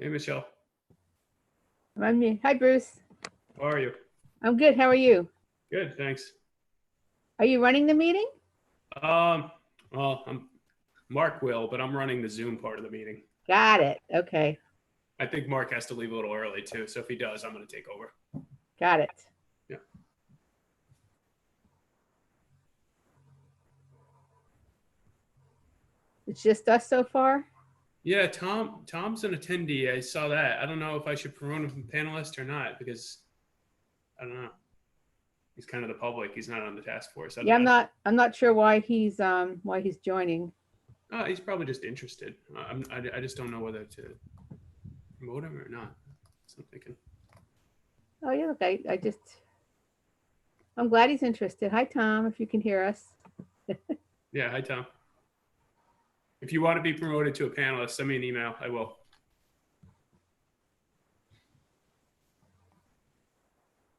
Hey, Michelle. I'm me. Hi, Bruce. How are you? I'm good. How are you? Good, thanks. Are you running the meeting? Well, Mark will, but I'm running the Zoom part of the meeting. Got it. Okay. I think Mark has to leave a little early too, so if he does, I'm going to take over. Got it. Yeah. It's just us so far? Yeah, Tom's an attendee. I saw that. I don't know if I should promote him panelist or not because I don't know. He's kind of the public. He's not on the task force. Yeah, I'm not sure why he's joining. He's probably just interested. I just don't know whether to promote him or not. So I'm thinking. Oh yeah, look, I'm glad he's interested. Hi, Tom, if you can hear us. Yeah, hi, Tom. If you want to be promoted to a panelist, send me an email. I will.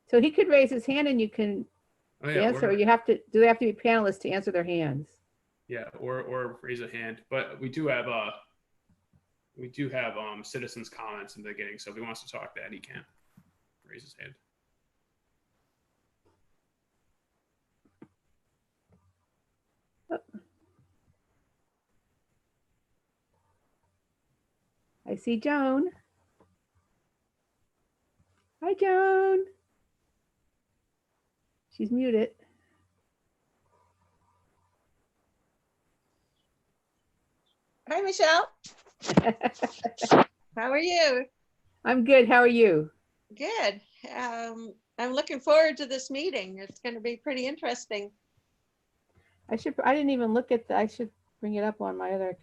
So he could raise his hand and you can answer, or do they have to be panelists to answer their hands? Yeah, or raise a hand. But we do have citizens' comments in the beginning. So if he wants to talk that, he can raise his hand. I see Joan. Hi, Joan. She's muted. Hi, Michelle. How are you? I'm good. How are you? Good. I'm looking forward to this meeting. It's going to be pretty interesting. I didn't even look at I should bring it up on my other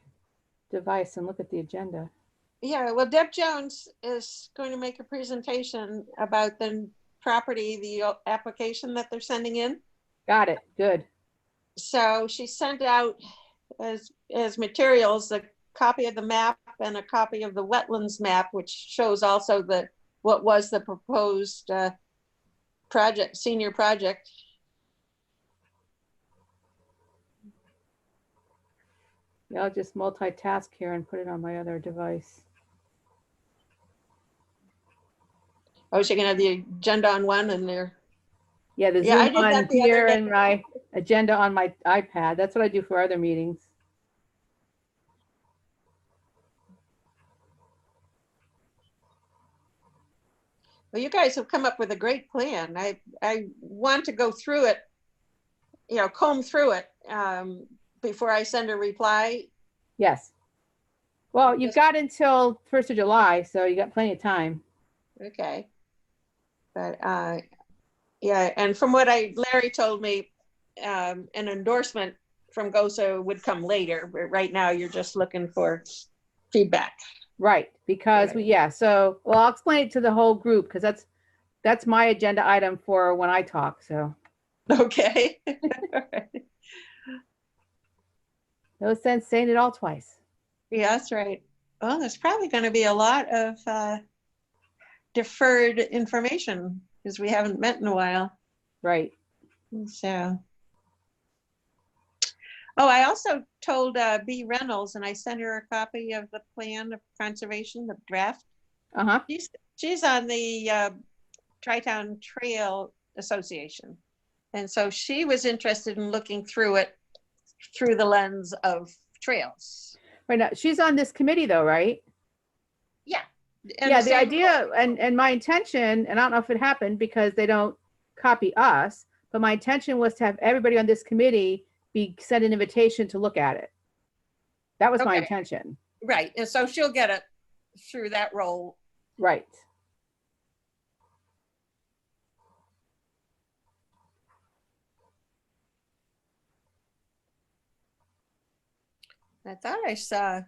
device and look at the agenda. Yeah, well, Deb Jones is going to make a presentation about the property, the application that they're sending in. Got it. Good. So she sent out as materials a copy of the map and a copy of the wetlands map, which shows also what was the proposed senior project. Yeah, I'll just multitask here and put it on my other device. Oh, she can have the agenda on one and there. Yeah, the Yeah, I Zoom did that on the other here day. and my agenda on my iPad. That's what I do for other meetings. Well, you guys have come up with a great plan. I want to go through it, comb through it before I send a reply. Yes. Well, you've got until 1st of July, so you got plenty of time. Okay. But yeah, and from what Larry told me, an endorsement from GOSA would come later. But right now, you're just looking for feedback. Right, because so I'll explain it to the whole group because that's my agenda item for when I talk. So okay. No sense saying it all twice. Yeah, that's right. Well, there's probably going to be a lot of deferred information because we haven't met in a while. Right. So. Oh, I also told B. Reynolds, and I sent her a copy of the plan of conservation, the draft. Uh-huh. She's on the Tri-Town Trail Association. And so she was interested in looking through it through the lens of trails. Right now, she's on this committee though, right? Yeah. Yeah, the idea and my intention, and I don't know if it happened because they don't copy us, but my intention was to have everybody on this committee be sent an invitation to look at it. That was my intention. Right. And so she'll get it through that role. Right. I thought I saw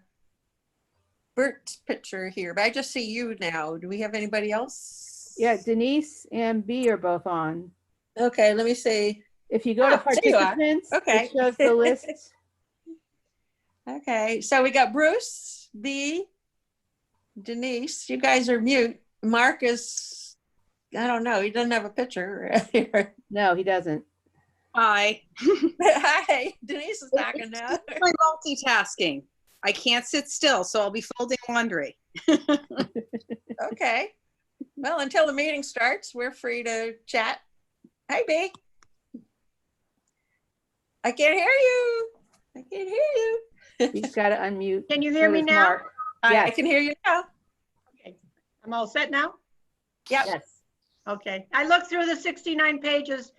Bert's picture here, but I just see you now. Do we have anybody else? Yeah, Denise and B are both on. Okay, let me see. If you go to participants, it shows the list. Okay, so we got Bruce, B, Denise. You guys are mute. Mark is, I don't know. He doesn't have a picture here. No, he doesn't. Hi. Hi, Denise is talking now. My multitasking. I can't sit still, so I'll be folding laundry. Okay. Well, until the meeting starts, we're free to chat. Hi, B. I can't hear you. I can't hear you. He's got to unmute. Can you hear So me does now? Mark. I Yes. can hear you now. Okay, I'm all set now? Yep. Yes. Okay, I looked through the 69 pages.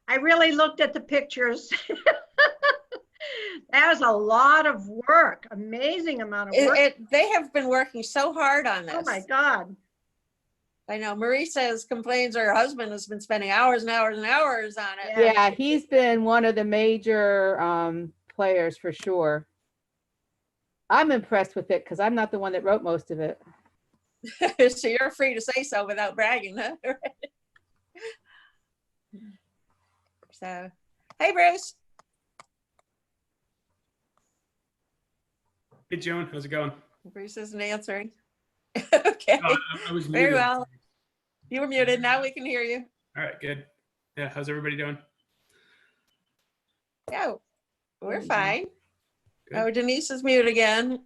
I really looked at the pictures. That was a lot of work, amazing amount of work. They have been working so hard on this. Oh my God. I know Marie complains her husband has been spending hours and hours and hours on it. Yeah. Yeah, he's been one of the major players for sure. I'm impressed with it because I'm not the one that wrote most of it. So you're free to say so without bragging, huh? So, hey, Bruce. Hey, Joan, how's it going? Bruce isn't answering. Okay, Oh, I was very muted. well. You were muted. Now we can hear you. All right, good. Yeah, how's everybody doing? Yeah, we're Mhm. fine. Good. Oh, Denise is mute again.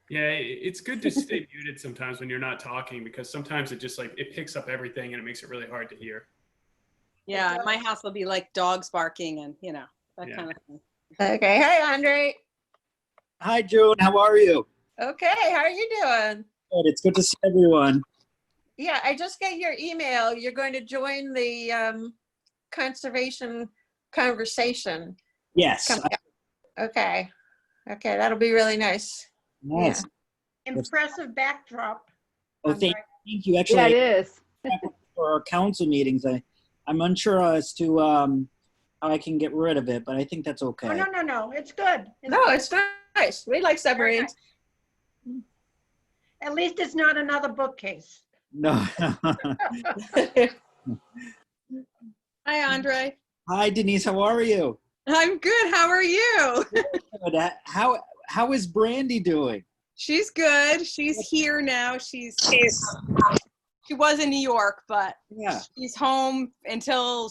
Yeah, it's good to stay muted sometimes when you're not talking because sometimes it just like it picks up everything and it makes it really hard to hear. Yeah, my house will be like dogs barking and, you know, that Yeah. kind of thing. Okay, hey, Andre. Hi, June. How are you? Okay, how are you doing? Good. It's good to see everyone. Yeah, I just got your email. You're going to join the conservation conversation. Yes. Okay, okay, that'll be really nice. Nice. Impressive backdrop. Oh, Andre. thank you. Yeah, Actually, it is. for our council meetings, I'm unsure as to how I can get rid of it, but I think that's okay. Oh, no, it's good. No, it's nice. We like submarines. At least it's not another bookcase. No. Hi, Andre. Hi, Denise. How are you? I'm good. How are you? Good. How is Brandy doing? She's good. She's here now. She was in New York, but Yeah. she's home until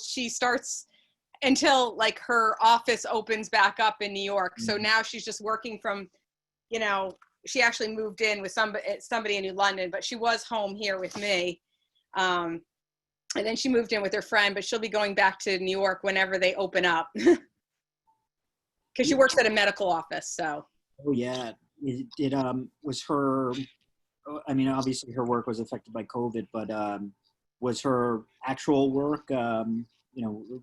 until like her office opens back up in New York. So now she's just working from, you know, she actually moved in with somebody in New London, but she was home here with me. And then she moved in with her friend, but she'll be going back to New York whenever they open up. Because she works at a medical office, so. Oh, yeah. It was her. I mean, obviously her work was affected by COVID, but was her actual work,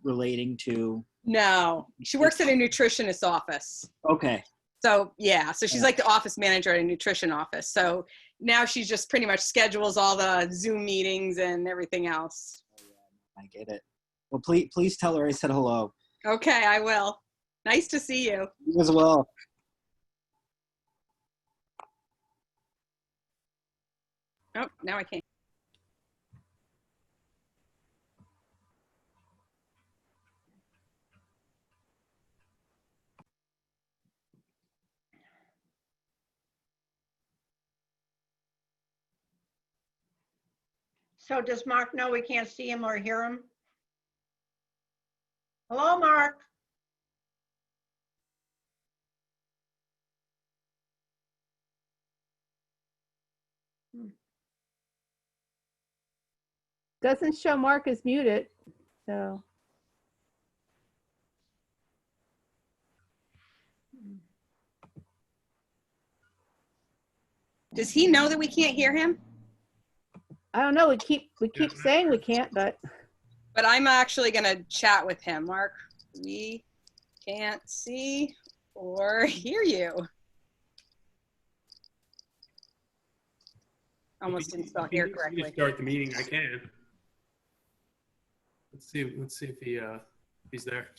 relating to? No, she works at a nutritionist's office. Okay. So yeah, so she's like the office manager at a nutrition office. So now she just pretty much schedules all the Zoom meetings and everything else. I get it. Well, please tell her I said hello. Okay, I will. Nice to see you. You as well. Oh, now I can't. So does Mark know we can't see him or hear him? Hello, Mark. Doesn't show Mark is muted. So Does he know that we can't hear him? I don't know. We keep saying we can't, but But I'm actually gonna chat with him. Mark, we can't see or hear you. Almost didn't spell If he hear needs me to correctly. start the meeting, I can. Let's see if he's there.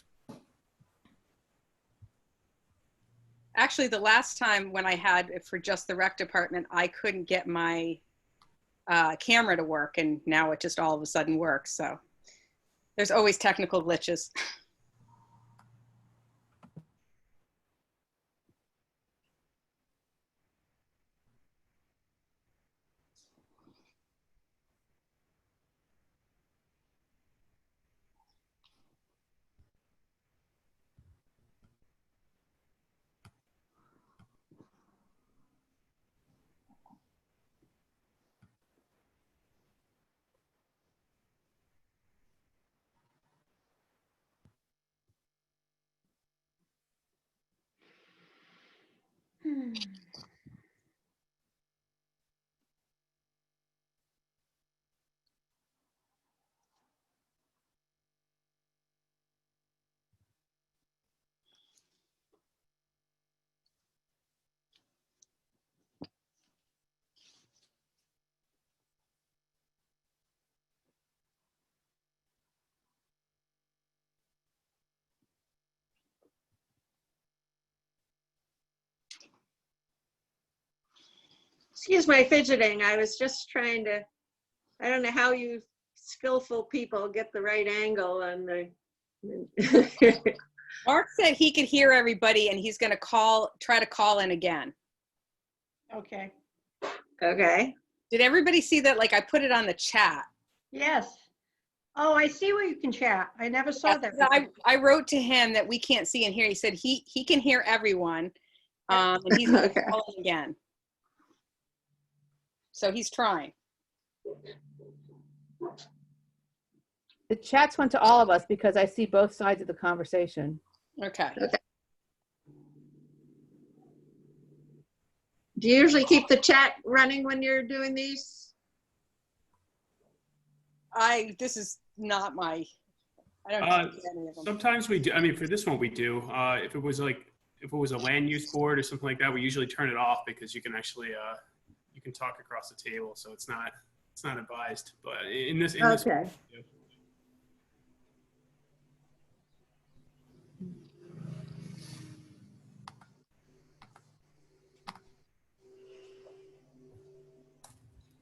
Actually, the last time when I had it for just the rec department, I couldn't get my camera to work, and now it just all of a sudden works. So there's always technical glitches. Excuse my fidgeting. I was just trying to, I don't know how you skillful people get the right angle on the. Mark said he could hear everybody and he's gonna try to call in again. Okay. Okay. Did everybody see that? Like I put it on the chat. Yes. Oh, I see where you can chat. I never saw that. I wrote to him that we can't see and hear. He said he can hear everyone. And he's gonna Okay. call in again. So he's trying. The chats went to all of us because I see both sides of the conversation. Okay. Do you usually keep the chat running when you're doing these? This is not my, I don't do any of them. Sometimes we do. I mean, for this one we do. If it was a land use board or something like that, we usually turn it off because you can actually you can talk across the table, so it's not advised. But in this Okay.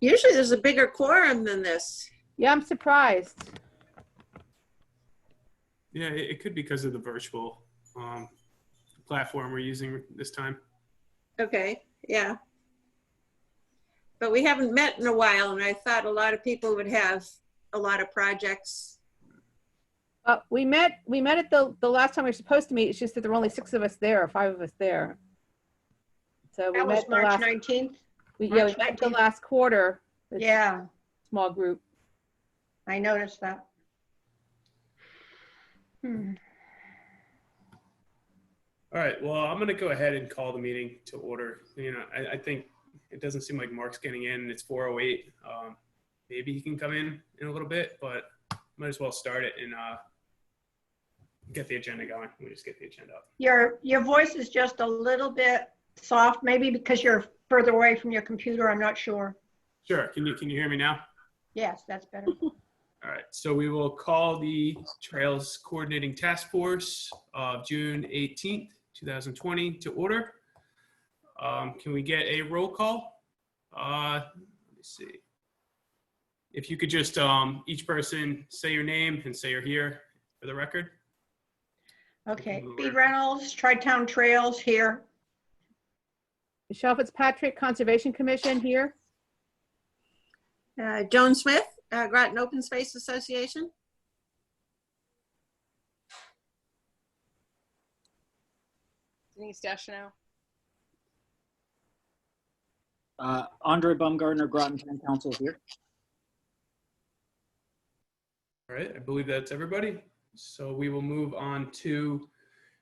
Usually there's a bigger quorum than this. Yeah, I'm surprised. yeah, it could be because of the virtual platform we're using this time. Okay, yeah. But we haven't met in a while, and I thought a lot of people would have a lot of projects. We met at the last time we were supposed to meet. It's just that there were only 6 of us there, or 5 of us there. So we That was met the March last. 19th. We March met the 19th. last quarter. It's a Yeah, small group. I noticed that. All right. Well, I'm going to go ahead and call the meeting to order. You know, I think it doesn't seem like Mark's getting in. It's 4:08. Maybe he can come in a little bit, but might as well start it and get the agenda going. We just get the agenda up. Your voice is just a little bit soft, maybe because you're further away from your computer. I'm not sure. Sure. Can you hear me now? Yes, that's better. All right. So we will call the Trails Coordinating Task Force of June 18th, 2020 to order. Can we get a roll call? Let me see. If you could just, each person say your name and say you're here for the record. Okay, B. Reynolds, Tri-Town Trails here. Michelle Fitzpatrick, Conservation Commission here. Joan Smith, Groton Open Space Association. Denise Deschanel. Andre Baumgartner, Groton Town Council here. All right, I believe that's everybody. So we will move on to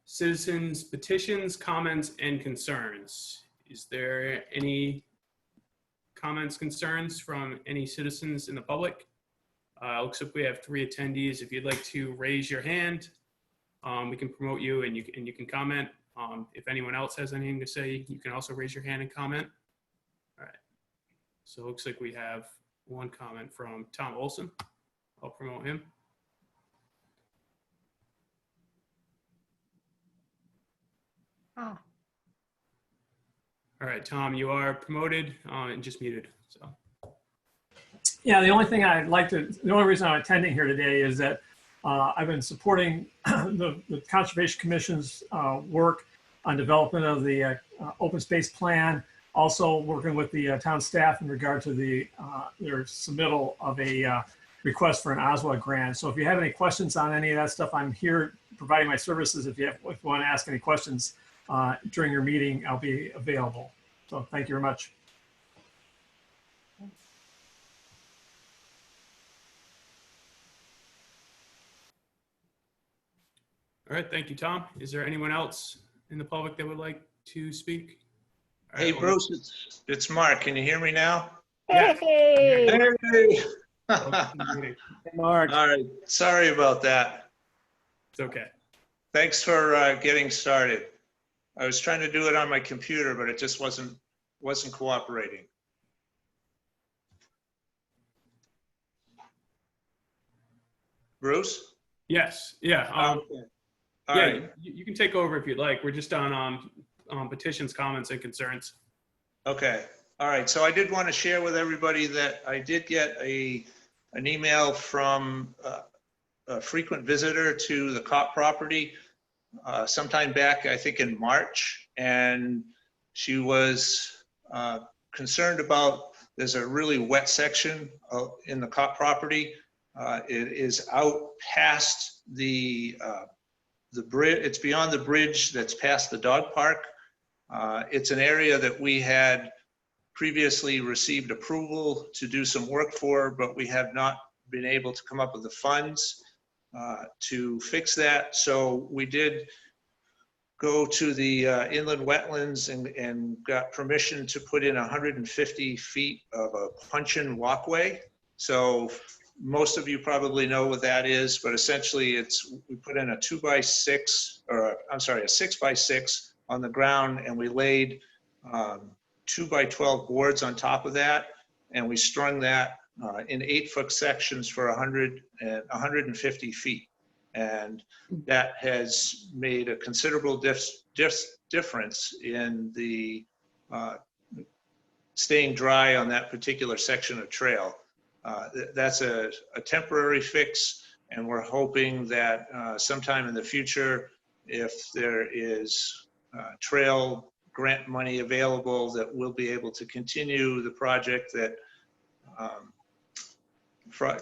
citizens' petitions, comments, and concerns. Is there any comments, concerns from any citizens in the public? Looks like we have 3 attendees. If you'd like to raise your hand, we can promote you and you can comment. If anyone else has anything to say, you can also raise your hand and comment. All right. So it looks like we have 1 comment from Tom Olson. I'll promote him. Oh, All right, Tom, you are promoted and just muted. So Yeah, the only reason I'm attending here today is that I've been supporting the Conservation Commission's work on development of the open space plan. Also working with the town staff in regard to their submittal of a request for an Oswald grant. So if you have any questions on any of that stuff, I'm here providing my services. If you want to ask any questions during your meeting, I'll be available. So thank you very much. all right, thank you, Tom. Is there anyone else in the public that would like to speak? All Hey, right, Bruce, it's Mark. Can you hear me now? Yeah. Hey, Hey. welcome to the meeting. Mark. All right. Sorry about that. It's okay. Thanks for getting started. I was trying to do it on my computer, but it just wasn't cooperating. Bruce? Yes, yeah. Okay. All Yeah, right. you can take over if you'd like. We're just on petitions, comments, and concerns. Okay. All right. So I did want to share with everybody that I did get an email from a frequent visitor to the COP property sometime back, I think in March. And she was concerned about, there's a really wet section in the COP property. It is out past the bridge. It's beyond the bridge that's past the dog park. It's an area that we had previously received approval to do some work for, but we have not been able to come up with the funds to fix that. So we did go to the inland wetlands and got permission to put in 150 feet of a puncheon walkway. So most of you probably know what that is, but essentially we put in a 2x6, or I'm sorry, a 6x6 on the ground, and we laid 2x12 boards on top of that, and we strung that in 8-foot sections for 150 feet. And that has made a considerable difference in the staying dry on that particular section of trail. That's a temporary fix, and we're hoping that sometime in the future, if there is trail grant money available, that we'll be able to continue the project that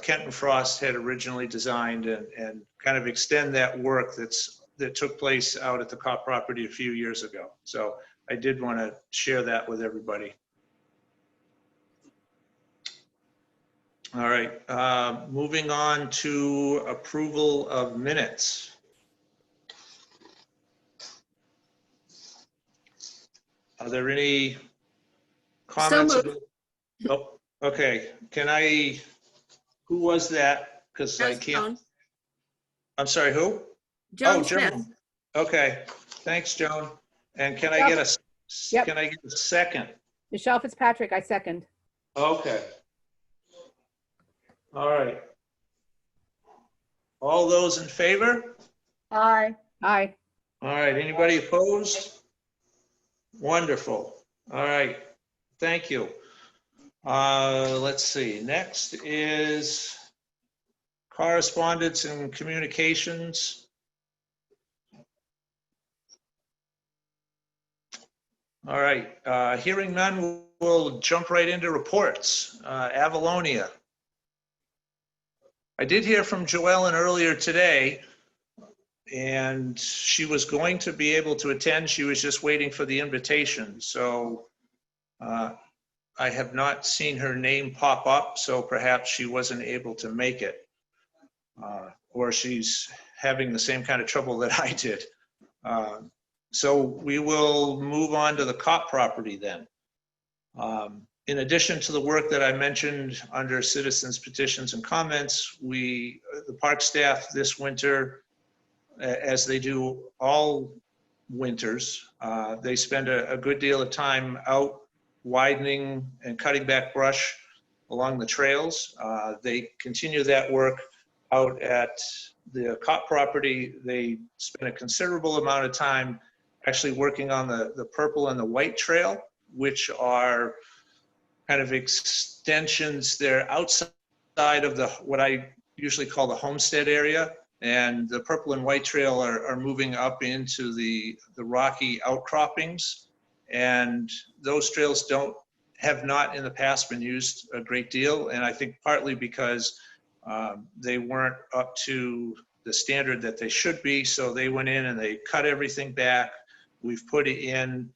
Kenton Frost had originally designed and kind of extend that work that took place out at the COP property a few years ago. So I did want to share that with everybody. All right, moving on to approval of minutes. Are there any comments? Oh, okay. Who was that? Because I can't. I'm sorry, who? Joan Joan. Smith. Okay, thanks, Joan. And can I get a second? Michelle Fitzpatrick, I second. Okay. All right. All those in favor? Aye. Aye. All right, anybody opposed? Wonderful. All right, thank you. Let's see, next is correspondence and communications. All right, hearing none, we'll jump right into reports. Avalonia. I did hear from Joellen earlier today, and she was going to be able to attend. She was just waiting for the invitation. So I have not seen her name pop up, so perhaps she wasn't able to make it. Or she's having the same kind of trouble that I did. So we will move on to the COP property then. In addition to the work that I mentioned under citizens petitions and comments, the park staff this winter, as they do all winters, they spend a good deal of time out widening and cutting back brush along the trails. They continue that work out at the COP property. They spend a considerable amount of time actually working on the purple and the white trail, which are kind of extensions. They're outside of what I usually call the homestead area, and the purple and white trail are moving up into the rocky outcroppings, and those trails have not in the past been used a great deal, and I think partly because they weren't up to the standard that they should be, so they went in and they cut everything back. We've put in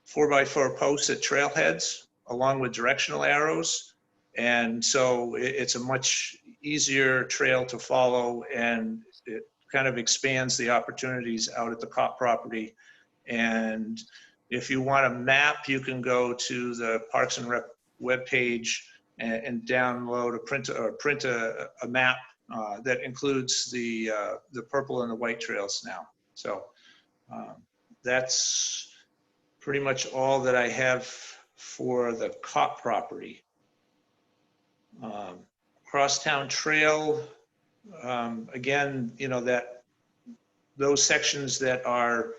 4x4 posts at trailheads along with directional arrows. And so it's a much easier trail to follow, and it kind of expands the opportunities out at the COP property. And If you want a map, you can go to the Parks and Rec webpage and download print a map that includes the purple and the white trails now. So that's pretty much all that I have for the COP property. Crosstown Trail, again, you know, those sections that are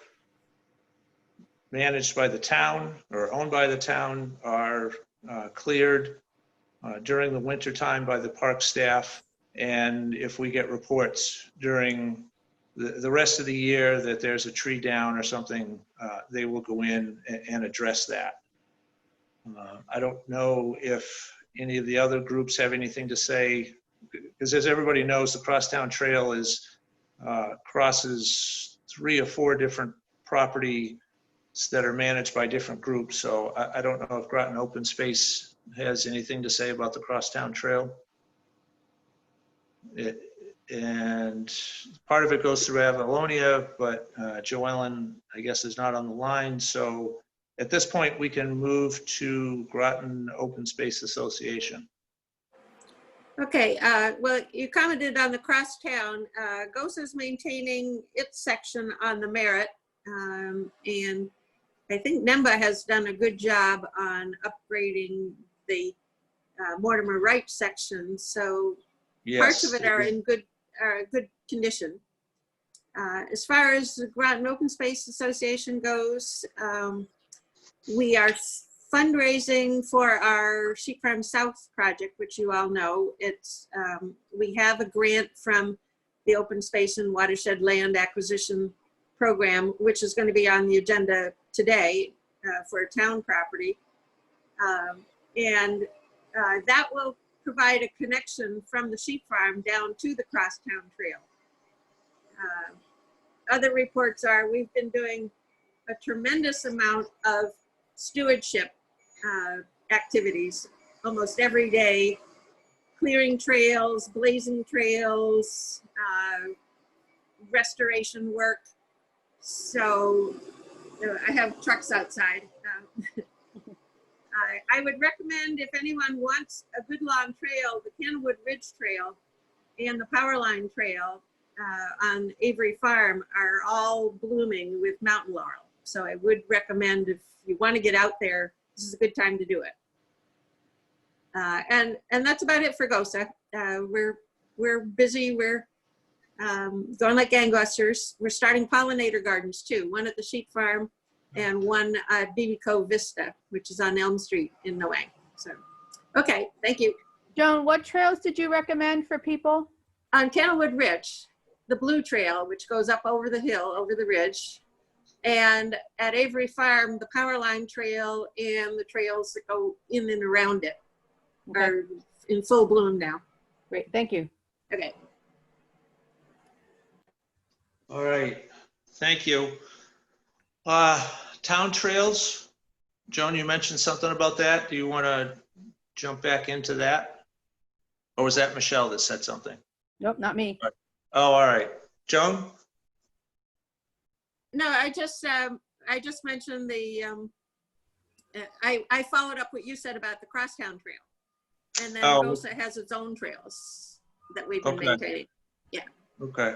managed by the town or owned by the town are cleared during the winter time by the park staff. And if we get reports during the rest of the year that there's a tree down or something, they will go in and address that. I don't know if any of the other groups have anything to say, because as everybody knows, the Crosstown Trail crosses 3 or 4 different properties that are managed by different groups. So I don't know if Groton Open Space has anything to say about the Crosstown Trail. And part of it goes through Avalonia, but Joellen, I guess, is not on the line. So at this point, we can move to Groton Open Space Association. Okay, well, you commented on the Crosstown. GOSA is maintaining its section on the Merritt. And I think NEMBA has done a good job on upgrading the Mortimer Wright section. So Yes. parts of it are in good condition. As far as the Groton Open Space Association goes, we are fundraising for our Sheep Farm South project, which you all know. It's we have a grant from the Open Space and Watershed Land Acquisition Program, which is going to be on the agenda today for a town property. And that will provide a connection from the sheep farm down to the Crosstown Trail. Other reports are we've been doing a tremendous amount of stewardship activities almost every day, clearing trails, blazing trails, restoration work. So I have trucks outside. I would recommend, if anyone wants a good long trail, the Kenwood Ridge Trail and the Powerline Trail on Avery Farm are all blooming with mountain laurel. So I would recommend, if you want to get out there, this is a good time to do it. And that's about it for GOSA. We're busy. We're going like gangbusters. We're starting pollinator gardens too. One at the sheep farm and one at BB Cove Vista, which is on Elm Street in Nowang. So, okay, thank you. Joan, what trails did you recommend for people? On Kenwood Ridge, the Blue Trail, which goes up over the hill, over the ridge. And at Avery Farm, the Powerline Trail and the trails that go in and around it are in full bloom now. Great, thank you. Okay. All right, thank you. Town trails, Joan, you mentioned something about that. Do you want to jump back into that? Or was that Michelle that said something? Nope, not me. Oh, all right. Joan? No, I just mentioned the, I followed up what you said about the Crosstown Trail. And then GOSA has its own trails that we've been maintaining. Yeah. Okay.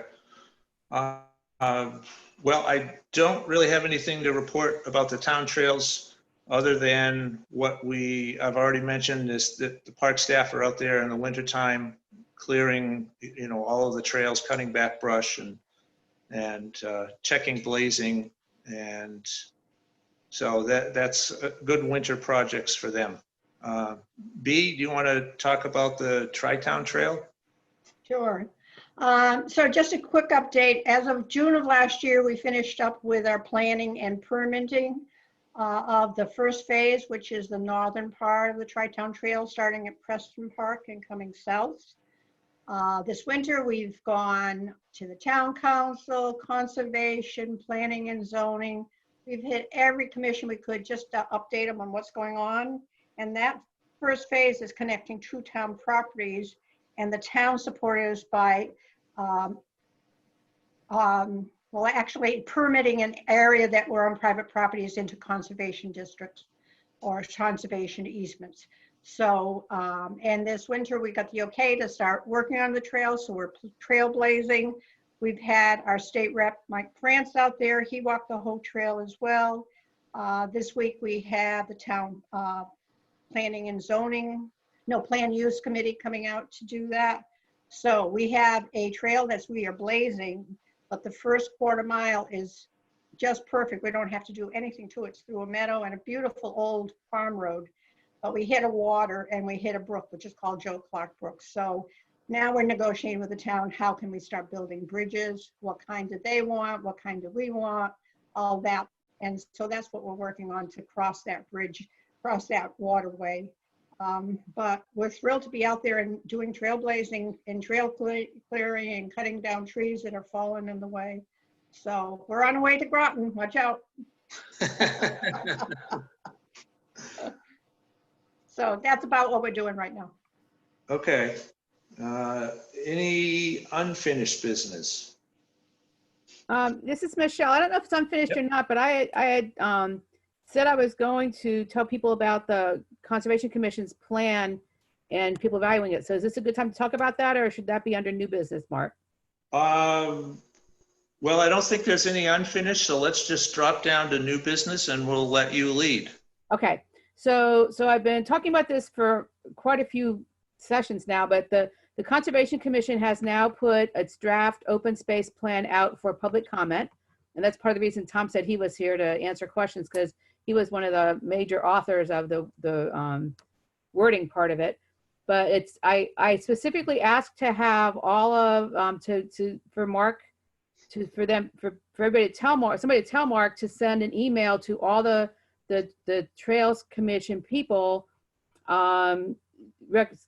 Well, I don't really have anything to report about the town trails other than what I've already mentioned is that the park staff are out there in the wintertime clearing, all of the trails, cutting back brush and checking blazing. And so that's good winter projects for them. B, do you want to talk about the Tri-Town Trail? Sure. So just a quick update. As of June of last year, we finished up with our planning and permitting of the first phase, which is the northern part of the Tri-Town Trail, starting at Preston Park and coming south. This winter, we've gone to the town council, conservation, planning and zoning. We've hit every commission we could just to update them on what's going on. And that first phase is connecting 2 town properties, and the town supporters by well, actually permitting an area that were on private properties into conservation districts or conservation easements. So, and this winter we got the okay to start working on the trail. So we're trailblazing. We've had our state rep, Mike France, out there. He walked the whole trail as well. This week we have the town planning and zoning, no, plan use committee coming out to do that. So we have a trail that we are blazing, but the first quarter mile is just perfect. We don't have to do anything to it. It's through a meadow and a beautiful old farm road. But we hit a water and we hit a brook, which is called Joe Clark Brook. So now we're negotiating with the town. How can we start building bridges? What kind do they want? What kind do we want? All that. And so that's what we're working on, to cross that bridge, cross that waterway. But we're thrilled to be out there and doing trailblazing and trail clearing and cutting down trees that are falling in the way. So we're on our way to Groton. Watch out. So that's about what we're doing right now. Okay. Any unfinished business? This is Michelle. I don't know if it's unfinished or not, but I had said I was going to tell people about the Conservation Commission's plan and people evaluating it. So is this a good time to talk about that, or should that be under new business, Mark? Well, I don't think there's any unfinished, so let's just drop down to new business and we'll let you lead. Okay. So I've been talking about this for quite a few sessions now, but the Conservation Commission has now put its draft open space plan out for public comment. And that's part of the reason Tom said he was here to answer questions, because he was one of the major authors of the wording part of it. But it's, I specifically asked to have all of, for Mark, for everybody to tell Mark, somebody to tell Mark to send an email to all the Trails Commission people,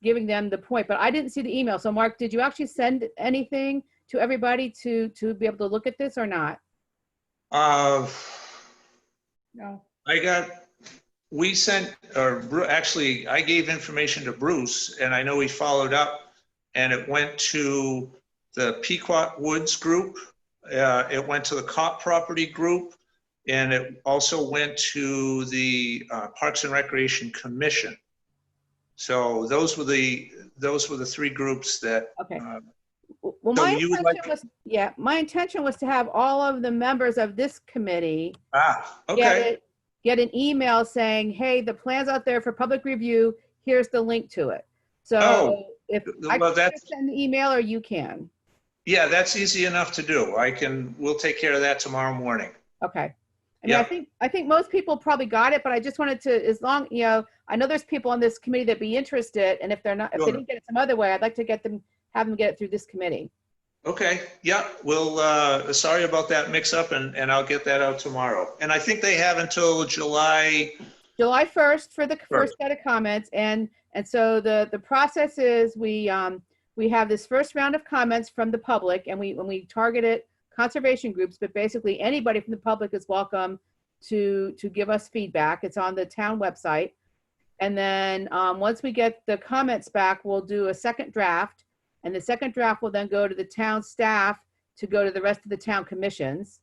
giving them the point, but I didn't see the email. So Mark, did you actually send anything to everybody to be able to look at this or not? No. We sent, or actually I gave information to Bruce, and I know he followed up, and it went to the Pequot Woods group. It went to the Cop Property group, and it also went to the Parks and Recreation Commission. So those were the three groups that. Okay. Well, so my you would intention like- was, yeah, my intention was to have all of the members of this committee Okay. get an email saying, hey, the plan's out there for public review. Here's the link to it. So if I well, can send the email, or you can. Yeah, that's easy enough to do. We'll take care of that tomorrow morning. Okay. I mean, I think most people probably got it, but I just wanted to, as long, I know there's people on this committee that be interested, and if they're not, if they didn't get it some other way, I'd like to have them get it through this committee. Okay, yeah, we'll, sorry about that mix up, and I'll get that out tomorrow. And I think they have until July 1st for the first set of comments. And so the process is we have this first round of comments from the public, and when we targeted conservation groups, but basically anybody from the public is welcome to give us feedback. It's on the town website. And then once we get the comments back, we'll do a second draft. And the second draft will then go to the town staff to go to the rest of the town commissions.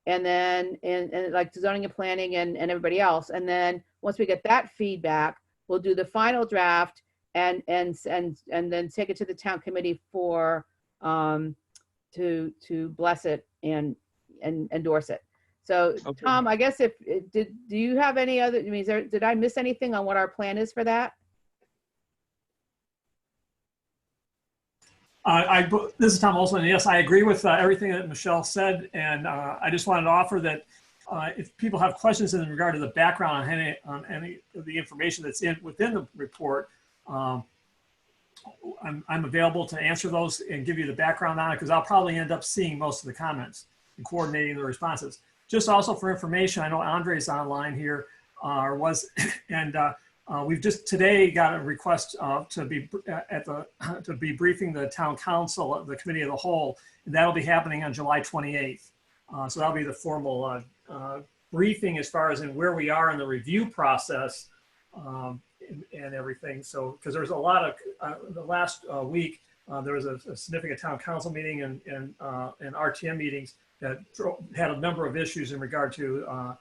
And then, and like zoning and planning and everybody else. And then once we get that feedback, we'll do the final draft and then take it to the town committee for, to bless it and endorse it. So Okay. Tom, I guess do you have any other, did I miss anything on what our plan is for that? This is Tom Olson. Yes, I agree with everything that Michelle said. And I just wanted to offer that if people have questions in regard to the background on any of the information that's within the report, I'm available to answer those and give you the background on it, because I'll probably end up seeing most of the comments and coordinating the responses. Just also for information, I know Andre's online here, and we've just today got a request to be briefing the town council, the committee of the whole, and that'll be happening on July 28th. So that'll be the formal briefing as far as in where we are in the review process and everything. So, because there's a lot of, the last week, there was a significant town council meeting and RTM meetings. had a number of issues in regard to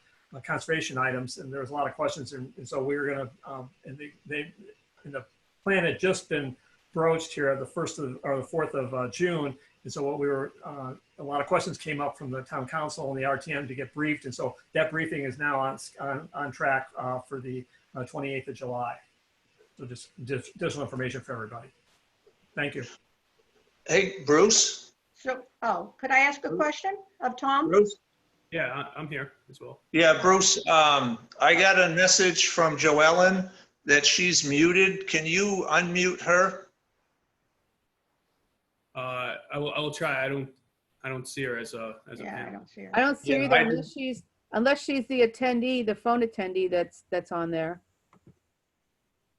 conservation items, and there was a lot of questions, and so we were going to, and the plan had just been broached here the 4th of June, and so what we were, a lot of questions came up from the town council and the RTM to get briefed, and so that briefing is now on track for the 28th of July. So just additional information for everybody. Thank you. Hey, Bruce? So, could I ask a question of Tom? Bruce? Yeah, I'm here as well. Yeah, Bruce, I got a message from Joellen that she's muted. Can you unmute her? I will try. I don't see her as a Yeah, I panel. don't see her. I don't see her Yeah, either I unless she's the attendee, the phone attendee that's on there.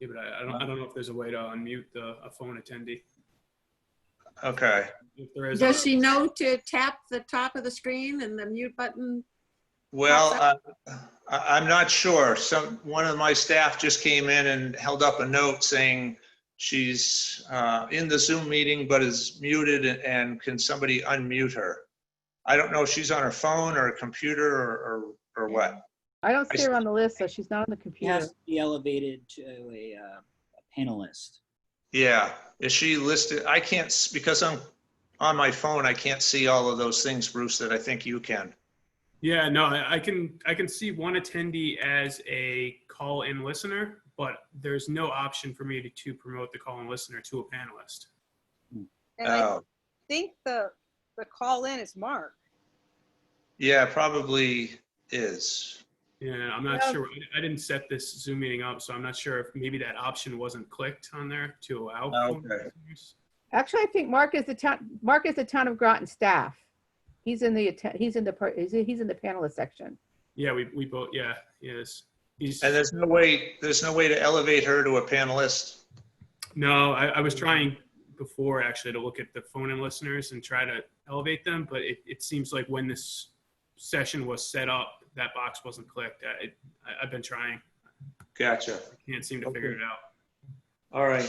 Yeah, but I don't know if there's a way to unmute a phone attendee. Okay. If there is, Does she know to tap the top of the screen and the mute button? Well, I'm not sure. One of my staff just came in and held up a note saying she's in the Zoom meeting but is muted, and can somebody unmute her? I don't know if she's on her phone or a computer or what. I don't see her on the list, so she's not on the He computer. has to be elevated to a panelist. Yeah, is she listed? I can't, because I'm on my phone, I can't see all of those things, Bruce, that I think you can. yeah, no, I can see one attendee as a call-in listener, but there's no option for me to promote the call-in listener to a panelist. And I Oh, think the call in is Mark. yeah, probably is. Yeah, I'm not Yeah. sure. I didn't set this Zoom meeting up, so I'm not sure if maybe that option wasn't clicked on there to allow. phone Okay. listeners. Actually, I think Mark is the town of Groton staff. He's in the panelist section. Yeah, we both. Yeah, yes. He's And there's no way to elevate her to a panelist. no. I was trying before actually to look at the phone-in listeners and try to elevate them, but it seems like when this session was set up, that box wasn't clicked. I've been trying. Gotcha. Can't seem to figure it out. All right.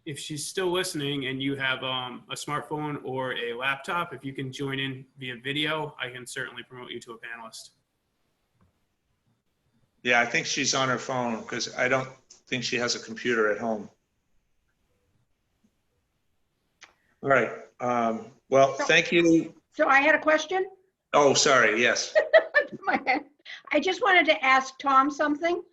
If she's still listening and you have a smartphone or a laptop, if you can join in via video, I can certainly promote you to a panelist. Yeah, I think she's on her phone because I don't think she has a computer at home. All right. Well, thank you. So I had a question. Oh, sorry. Yes. I just wanted to ask Tom something.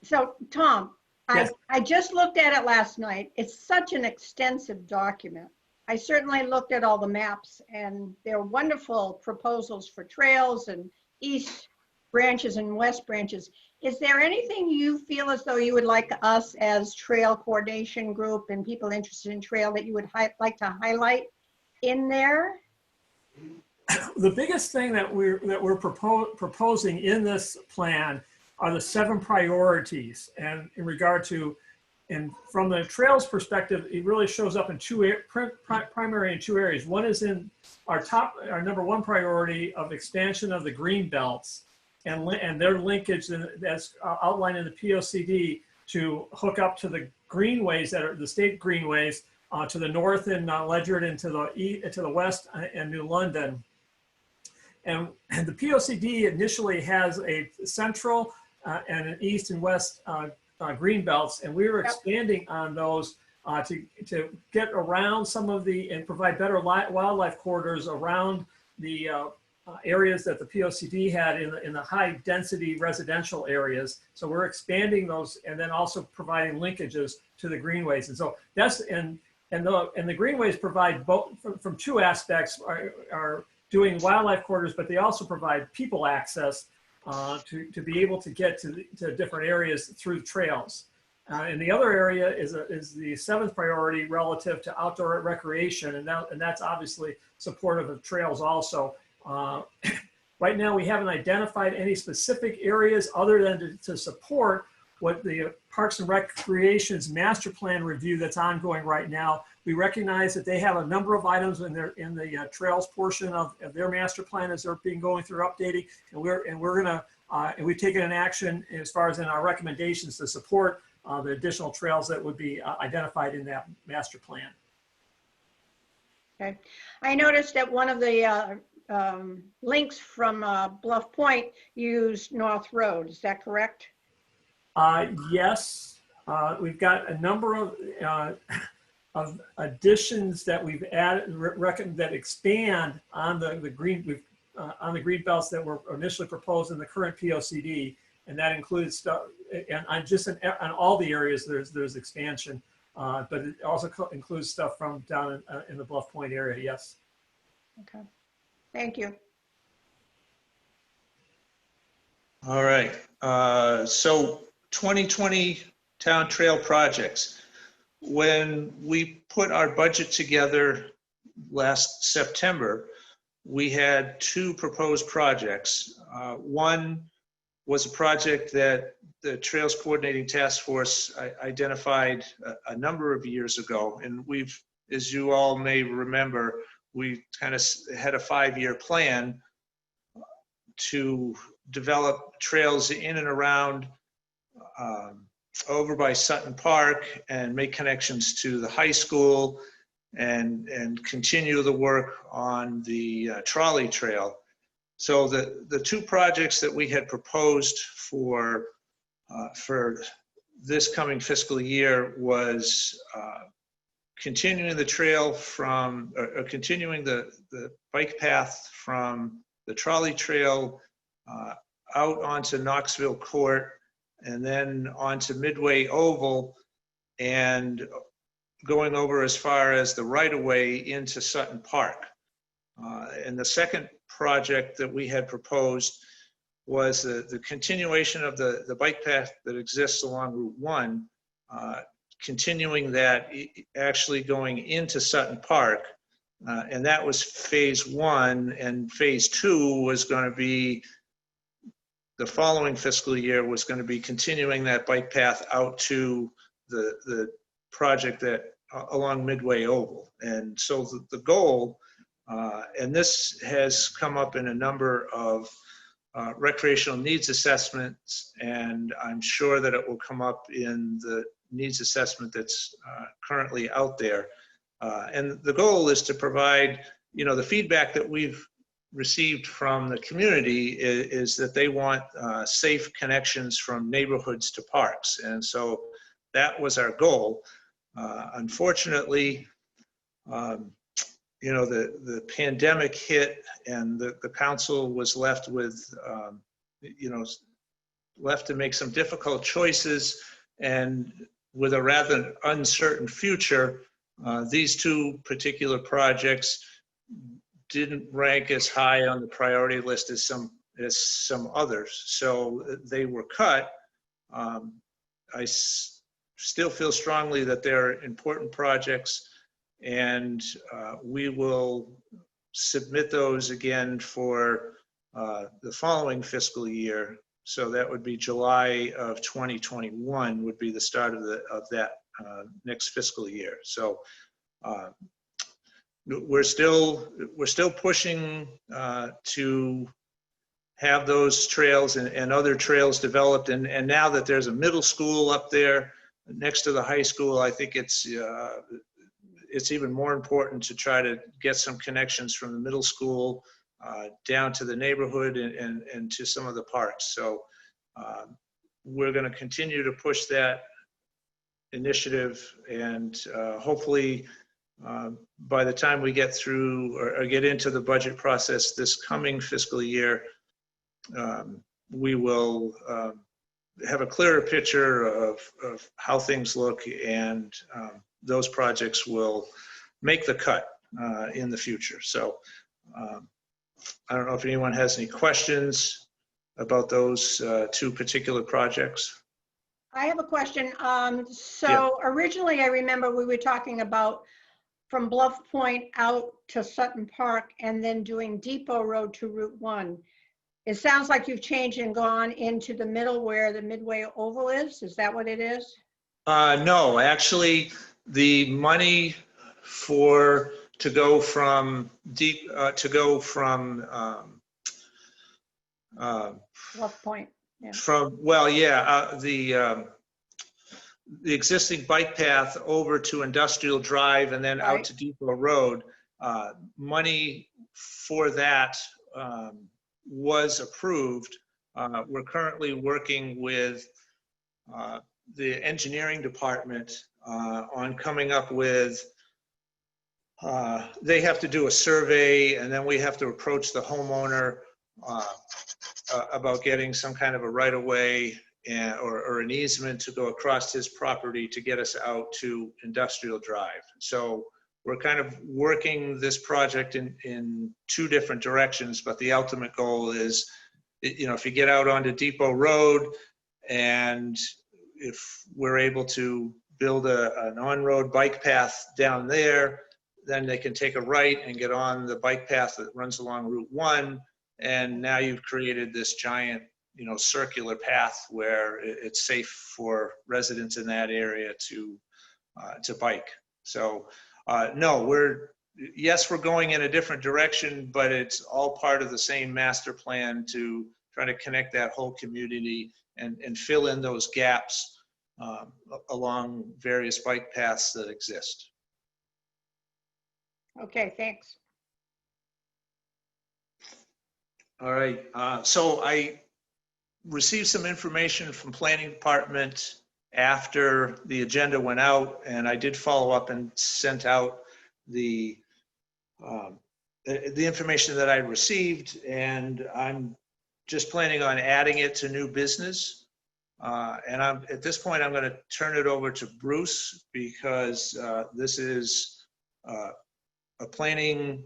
So Tom, Yes. I just looked at it last night. It's such an extensive document. I certainly looked at all the maps, and they're wonderful proposals for trails and east branches and west branches. Is there anything you feel as though you would like us as trail coordination group and people interested in trail that you would like to highlight in there? The biggest thing that we're proposing in this plan are the 7 priorities, and in regard to, and from the trails perspective, it really shows up in primary in 2 areas. One is in our number 1 priority of expansion of the green belts and their linkage that's outlined in the POCD to hook up to the greenways that are the state greenways to the north in Ledyard and to the west in New London. And the POCD initially has a central and an east and west green belts, and we were expanding on those to get around some of and provide better wildlife corridors around the areas that the POCD had in the high density residential areas. So we're expanding those and then also providing linkages to the greenways. And so that's, and the greenways provide both from 2 aspects, are doing wildlife corridors, but they also provide people access to be able to get to different areas through trails. And the other area is the 7th priority relative to outdoor recreation, and that's obviously supportive of trails also. Right now, we haven't identified any specific areas other than to support what the Parks and Recreation's master plan review that's ongoing right now. We recognize that they have a number of items in the trails portion of their master plan as they're going through updating, and we've taken an action as far as in our recommendations to support the additional trails that would be identified in that master plan. Okay. I noticed that one of the links from Bluff Point used North Road. Is that correct? Yes, we've got a number of additions that we've added, that expand on the green, on the green belts that were initially proposed in the current POCD, and that includes stuff. And on all the areas, there's expansion, but it also includes stuff from down in the Bluff Point area. Yes. Okay. Thank you. All right. So 2020 town trail projects. When we put our budget together last September, we had two proposed projects. One was a project that the Trails Coordinating Task Force identified a number of years ago. And we've, as you all may remember, we kind of had a 5-year plan to develop trails in and around over by Sutton Park and make connections to the high school and continue the work on the trolley trail. So the two projects that we had proposed for this coming fiscal year was continuing the trail from, or continuing the bike path from the trolley trail out onto Knoxville Court and then onto Midway Oval and going over as far as the right-of-way into Sutton Park. And the second project that we had proposed was the continuation of the bike path that exists along Route 1, continuing that, actually going into Sutton Park. And that was phase 1, and phase 2 was going to be the following fiscal year, was going to be continuing that bike path out to the project that along Midway Oval. And so the goal, and this has come up in a number of recreational needs assessments, and I'm sure that it will come up in the needs assessment that's currently out there. And the goal is to provide, the feedback that we've received from the community is that they want safe connections from neighborhoods to parks. And so that was our goal. Unfortunately, the pandemic hit and the council was left with, left to make some difficult choices, and with a rather uncertain future, these two particular projects didn't rank as high on the priority list as some others. So they were cut. I still feel strongly that they're important projects, and we will submit those again for the following fiscal year. So that would be July of 2021 would be the start of that next fiscal year. So we're still pushing to have those trails and other trails developed. And now that there's a middle school up there next to the high school, I think it's even more important to try to get some connections from the middle school down to the neighborhood and to some of the parks. So we're going to continue to push that initiative, and hopefully by the time we get through or get into the budget process this coming fiscal year, we will have a clearer picture of how things look, and those projects will make the cut in the future. So I don't know if anyone has any questions about those two particular projects. I have a question. So originally I remember we were talking about from Bluff Point out to Sutton Park and then doing Depot Road to Route 1. It sounds like you've changed and gone into the middle where the Midway Oval is. Is that what it is? No, actually, the money to go from Bluff Point. Yeah. The existing bike path over to Industrial Drive and then out Right. to Depot Road, money for that was approved. We're currently working with the engineering department on coming up with, they have to do a survey, and then we have to approach the homeowner about getting some kind of a right-of-way or an easement to go across his property to get us out to Industrial Drive. So we're kind of working this project in two different directions, but the ultimate goal is, if you get out onto Depot Road, and if we're able to build an on-road bike path down there, then they can take a right and get on the bike path that runs along Route 1. And now you've created this giant, circular path where it's safe for residents in that area to bike. So no, we're going in a different direction, but it's all part of the same master plan to try to connect that whole community and fill in those gaps along various bike paths that exist. Okay, thanks. All right, so I received some information from Planning Department after the agenda went out, and I did follow up and sent out the information that I received, and I'm just planning on adding it to new business. And at this point, I'm going to turn it over to Bruce, because this is a planning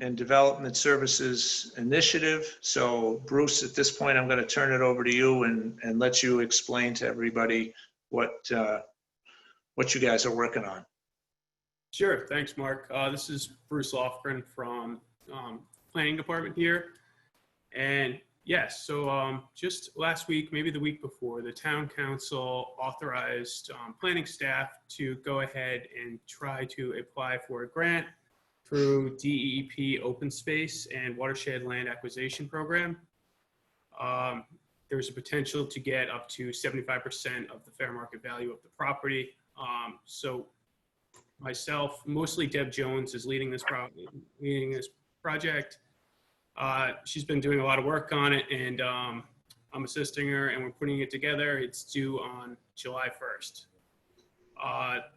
and development services initiative. So Bruce, at this point, I'm going to turn it over to you and let you explain to everybody what you guys are working on. Sure. Thanks, Mark. This is Bruce Lofgren from Planning Department here. And yes, so just last week, maybe the week before, the town council authorized planning staff to go ahead and try to apply for a grant through DEEP Open Space and Watershed Land Acquisition Program. There's a potential to get up to 75% of the fair market value of the property. So myself, mostly Deb Jones, is leading this project. She's been doing a lot of work on it, and I'm assisting her, and we're putting it together. It's due on July 1st.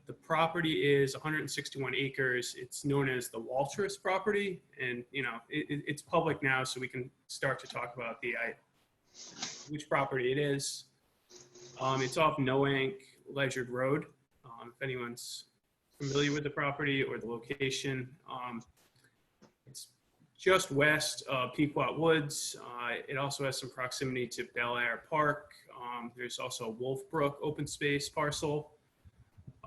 The property is 161 acres. It's known as the Waltrus property, and it's public now, so we can start to talk about which property it is. It's off Noank Ledyard Road. If anyone's familiar with the property or the location, it's just west of Pequot Woods. It also has some proximity to Bel Air Park. There's also a Wolfbrook open space parcel.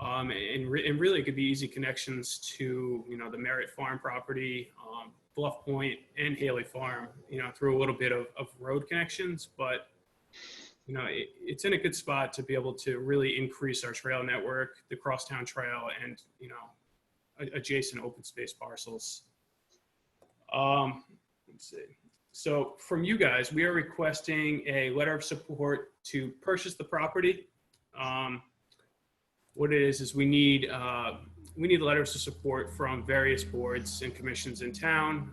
And really it could be easy connections to, the Merritt Farm property, Bluff Point and Haley Farm, through a little bit of road connections, but it's in a good spot to be able to really increase our trail network, the Crosstown Trail, and, adjacent open space parcels. Let's see. So from you guys, we are requesting a letter of support to purchase the property. What it is we need letters of support from various boards and commissions in town,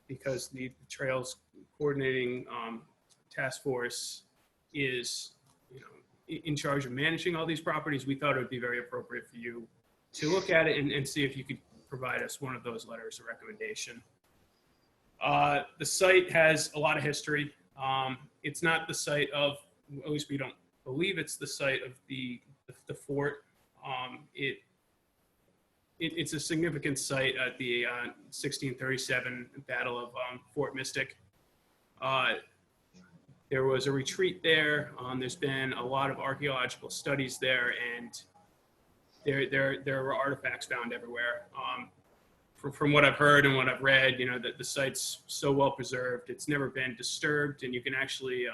because the Trails Coordinating Task Force is, in charge of managing all these properties. We thought it would be very appropriate for you to look at it and see if you could provide us one of those letters of recommendation. The site has a lot of history. It's not the site of, at least we don't believe it's the site of the fort. It's a significant site at the 1637 Battle of Fort Mystic. There was a retreat there. There's been a lot of archaeological studies there, and there were artifacts found everywhere. From what I've heard and what I've read, that the site's so well preserved, it's never been disturbed, and you can actually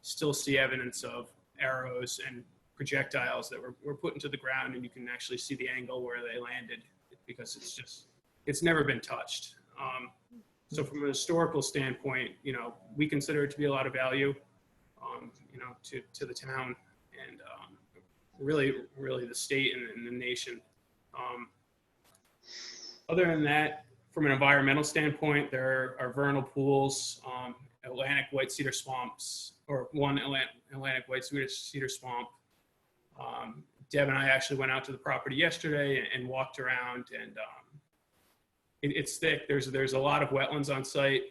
still see evidence of arrows and projectiles that were put into the ground, and you can actually see the angle where they landed, because it's never been touched. So from a historical standpoint, we consider it to be a lot of value, to the town, and really the state and the nation. Other than that, from an environmental standpoint, there are vernal pools, Atlantic white cedar swamps, or one Atlantic white cedar swamp. Deb and I actually went out to the property yesterday and walked around, and it's thick. There's a lot of wetlands on site.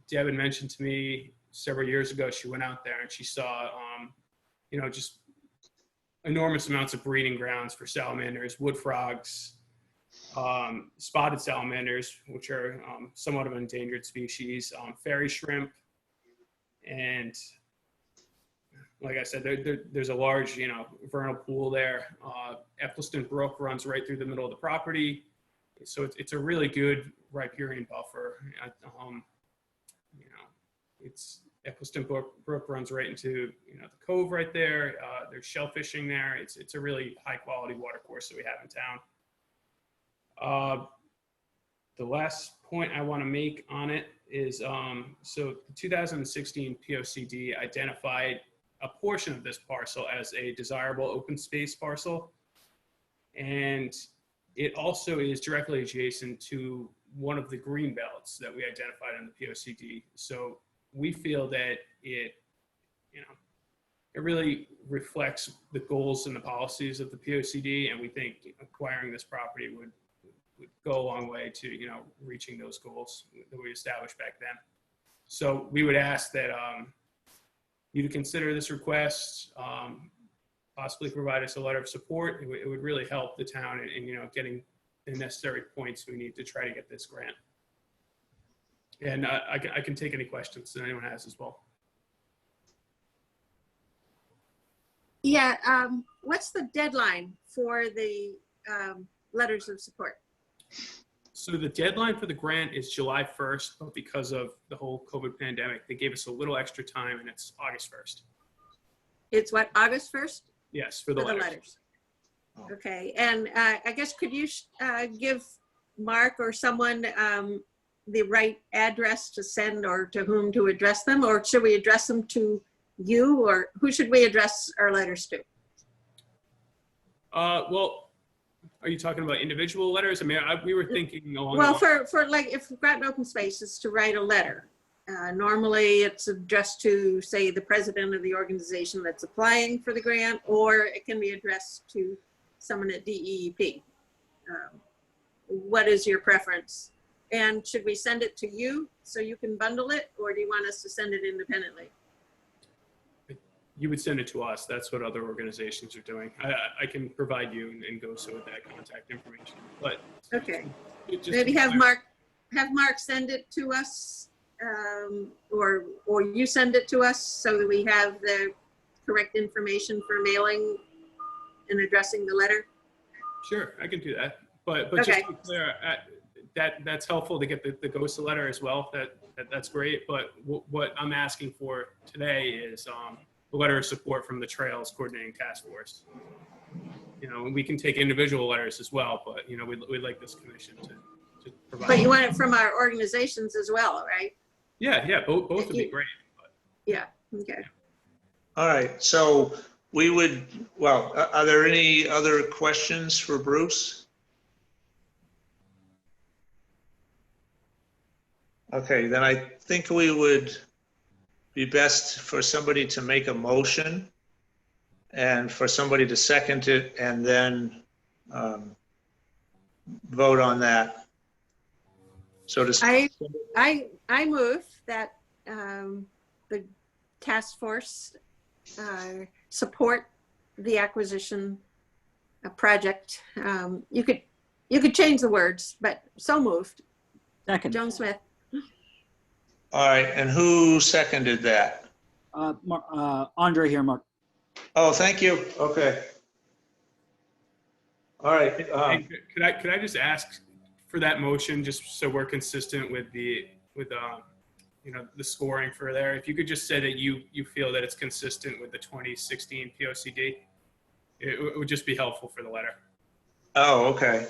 Deb had mentioned to me several years ago, she went out there and she saw, just enormous amounts of breeding grounds for salamanders, wood frogs, spotted salamanders, which are somewhat of an endangered species, fairy shrimp, and like I said, there's a large, vernal pool there. Eccleston Brook runs right through the middle of the property, so it's a really good riparian buffer. It's Eccleston Brook runs right into the cove right there. There's shellfishing there. It's a really high quality water course that we have in town. The last point I want to make on it is so the 2016 POCD identified a portion of this parcel as a desirable open space parcel, and it also is directly adjacent to one of the green belts that we identified in the POCD. So we feel that it really reflects the goals and the policies of the POCD, and we think acquiring this property would go a long way to reaching those goals that we established back then. So we would ask that you to consider this request, possibly provide us a letter of support. It would really help the town in getting the necessary points we need to try to get this grant. And I can take any questions that anyone has as well. Yeah, what's the deadline for the letters of support? So the deadline for the grant is July 1st, but because of the whole COVID pandemic, they gave us a little extra time, and it's August 1st. It's what, August 1st? Yes, for the letters. Okay, and I guess could you give Mark or someone the right address to send or to whom to address them? Or should we address them to you, or who should we address our letters to? Well, are you talking about individual letters? I mean, we were thinking along Well, the lines. for like, if Groton Open Space is to write a letter, normally it's addressed to, say, the president of the organization that's applying for the grant, or it can be addressed to someone at DEEP. What is your preference? And should we send it to you so you can bundle it, or do you want us to send it independently? You would send it to us. That's what other organizations are doing. I can provide you and go so with that contact information. But Okay, just maybe to have clarify- Mark send it to us, or you send it to us so that we have the correct information for mailing and addressing the letter. Sure, I can do that. But just Okay. to be clear, that's helpful to get the GOSA letter as well. That's great. But what I'm asking for today is a letter of support from the Trails Coordinating Task Force. And we can take individual letters as well, but we'd like this commission to provide. But you want it from our organizations as well, right? Yeah, both would be great. Yeah, okay. All right, so we would, well, are there any other questions for Bruce? Okay, then I think we would be best for somebody to make a motion and for somebody to second it and then vote on that. So to, I move that the task force support the acquisition project. You could change the words, but so moved. Second. Joan Smith. all right, and who seconded that? Andre here, Mark. Oh, thank you. Okay. All right. Hey, could I just ask for that motion, just so we're consistent with the scoring for there? If you could just say that you feel that it's consistent with the 2016 POCD, it would just be helpful for the letter. Oh, okay.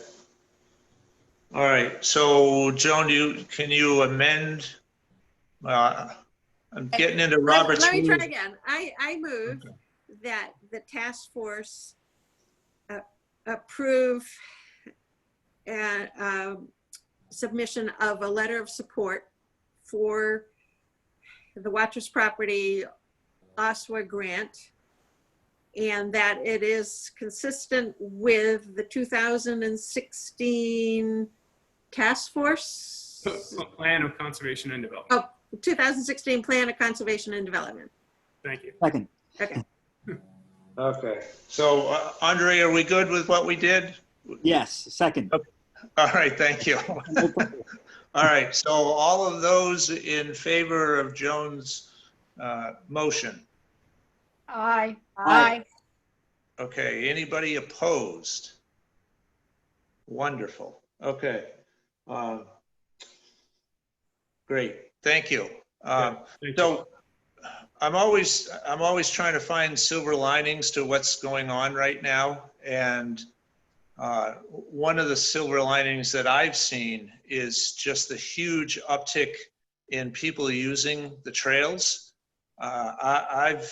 All right. So Joan, can you amend? I'm getting into Robert's. Let me try rules. again. I move Okay. that the task force approve submission of a letter of support for the Watrous Property OSWA grant, and that it is consistent with the 2016 task force, Plan of Conservation and Development. 2016 Plan of Conservation and Development. Thank you. Second. Okay. Okay, so Andre, are we good with what we did? Yes, second. All right, thank you. All right, so all of those in favor of Joan's motion? Aye. Aye. Okay, anybody opposed? Wonderful, okay. Great, thank you. Thank you. So I'm always trying to find silver linings to what's going on right now. And one of the silver linings that I've seen is just the huge uptick in people using the trails. I've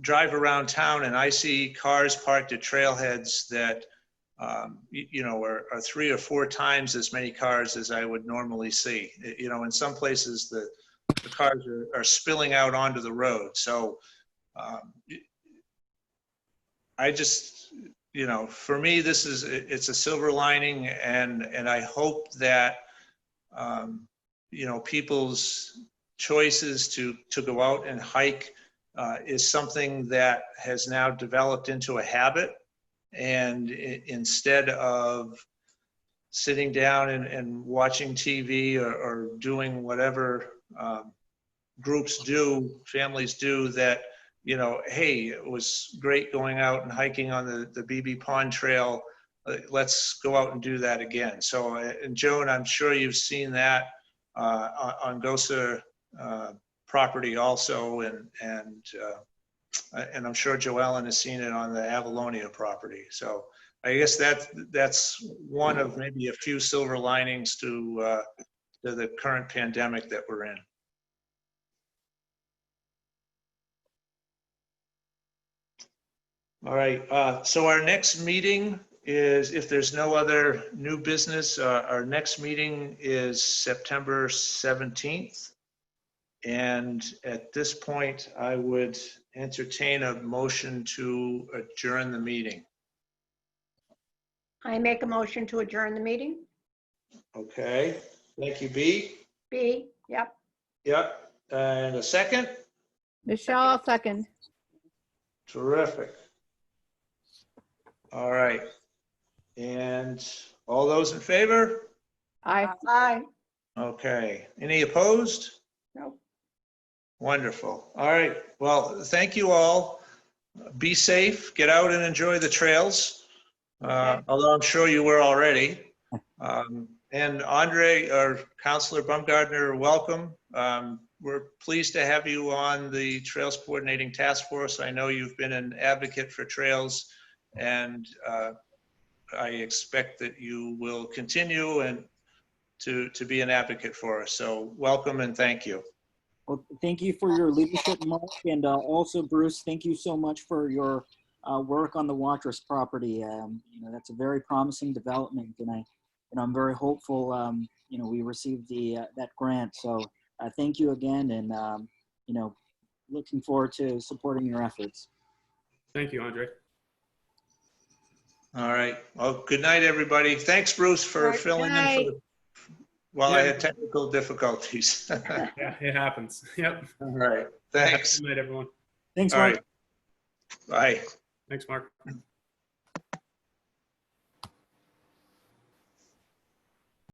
drive around town and I see cars parked at trailheads that you know, are 3 or 4 times as many cars as I would normally see. You know, in some places the cars are spilling out onto the road. So I just, you know, for me, it's a silver lining, and I hope that, you know, people's choices to go out and hike is something that has now developed into a habit. And instead of sitting down and watching TV or doing whatever groups do, families do, that, you know, hey, it was great going out and hiking on the BB Pond Trail. Let's go out and do that again. So, and Joan, I'm sure you've seen that on Gosa property also, and I'm sure Joellen has seen it on the Avalonia property. So I guess that's one of maybe a few silver linings to the current pandemic that we're in. All right, so our next meeting is, if there's no other new business, our next meeting is September 17th. And at this point, I would entertain a motion to adjourn the meeting. I make a motion to adjourn the meeting. Okay, thank you, B. B, yep. Yep, and a second? Michelle, I'll second. Terrific. All right, and all those in favor? Aye. Aye. Okay, any opposed? Nope. Wonderful. All right, well, thank you all. Be safe, get out and enjoy the trails, although I'm sure you were already. And Andre, or Councilor Baumgartner, welcome. We're pleased to have you on the Trails Coordinating Task Force. I know you've been an advocate for trails, and I expect that you will continue and to be an advocate for us. So welcome and thank you. Well, thank you for your leadership, Mark, and also Bruce. Thank you so much for your work on the Watrous property. You know, that's a very promising development, and I'm very hopeful. You know, we received that grant. So thank you again, and you know, looking forward to supporting your efforts. Thank you, Andre. All right. Well, good night, everybody. Thanks, Bruce, for Right. filling in while I had technical difficulties. Yeah, it happens. Yep. All right. Thanks. Good night, everyone. Thanks, All Mark. right. Bye. Thanks, Mark.